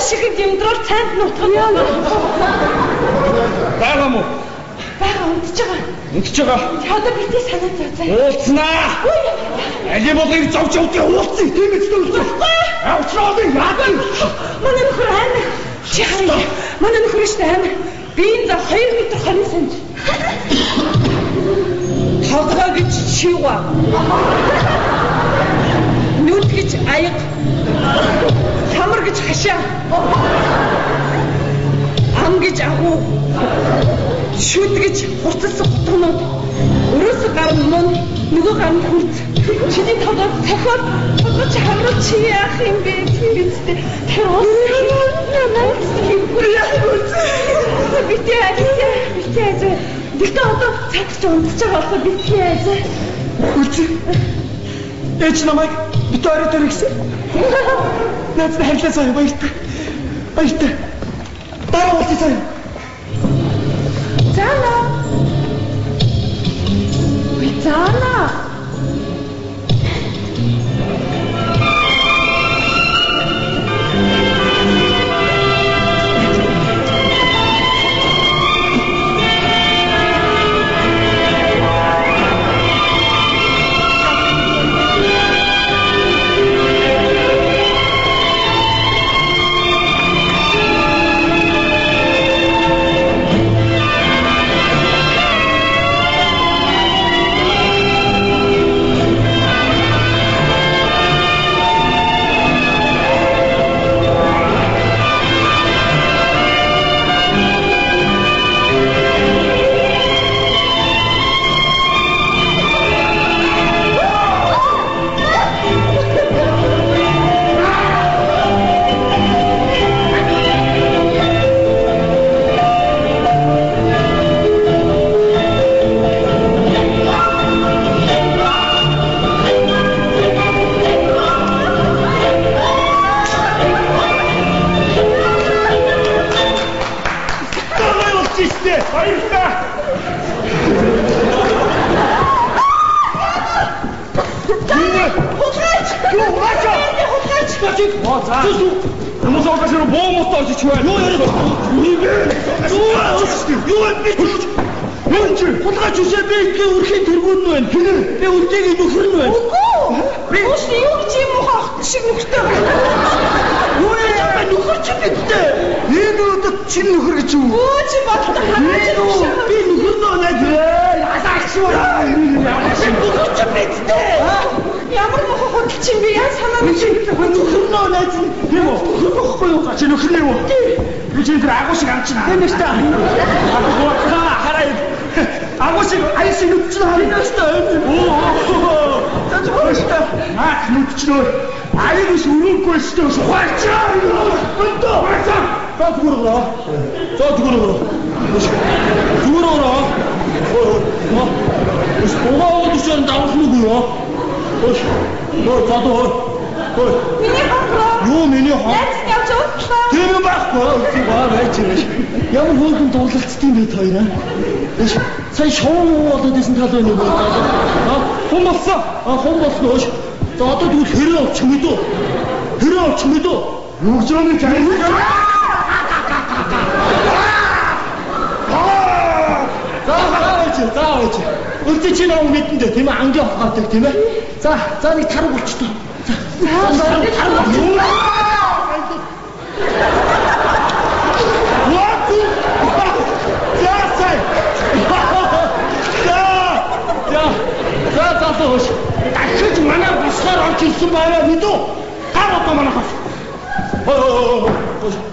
шиг дэмдрэл цаанд нутгах яа. Байгаа мó? Бага унтж байгаа. Унтж байгаа. Одоо битээ санаа зовцоо. Уулзнаа. Али болгыг зовж явдгийг уулцъя. Тийм ээ уулзах. Авчраад яа. Манай нөхөр аймаг. Чи хараа. Манай нөхөр штэ аймаг. Би энэ за 2 м 20 см. Толгой гэж шивга. Нүд гэж аяг. Хамар гэж хашаа. Ам гэж агуу. Шүд гэж хурцсан гутгнууд. Өрөөс гар мөн нөгөө гар нь хурц. Чиний толгой цохоод толгой хамруу чи яах юм бэ? Тийм үстэй. Тэр битээ. Битээ одоо цацж унтж байгаа болохоо битээ ажаа. Үлзий. Эч намайг битээ орой гэсэн. Наац хайрлаа сая баяртай. Баяртай. Дараа уулзъя сая. Зана. Зана. Ямар хөөрхөн дуулалцсан бэ хоёроо? Сая шоу болоод исэн тал байна уу? Хум болсон. Хум болсон өөш. За одоо тэгвэл хэрэг авчих мэдөө. Хэрэг авчих мэдөө. Нүгжөөний чанар. Заавч. Үлдээ чи нэг мэдэн дээ тийм ээ ангийн хогоодаг тийм ээ. За нэг тараг болчихдоо. Дахиж манай босгоор орж ирсэн байваа мэдүү. Гар одоо манайхаас.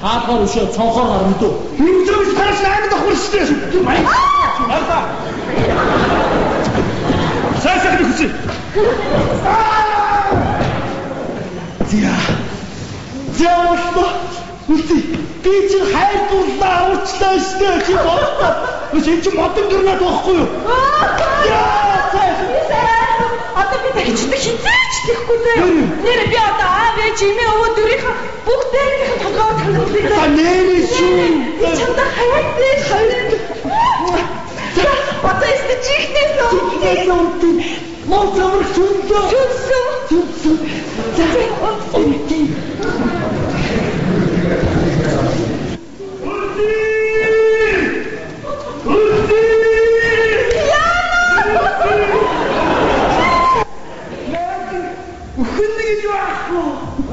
Хаалгаар өшөө цонхоор гар мэдүү. Нүгжөөс тараш аймаг давхар штэ. Баярлаа. Сайхан хүчи. Зяавал үлдээ. Би чинь хайрлууллаа авчлаа штэ чи бодлоо. Чи чи модон дөрнөд байхгүй юу? Одоо би дахичдаг хизээч тэхгүй зөө. Нэр би одоо аав ээж имээ өвөө дөрийнхаа бүгдээрийн толгойд ханддаг. За нэрээ шүү. Би чамд хайртай хайр. Одоо эсчихнээс үнтэй. Муу замар сүнсөө. За. Хүннийг юу аах вэ?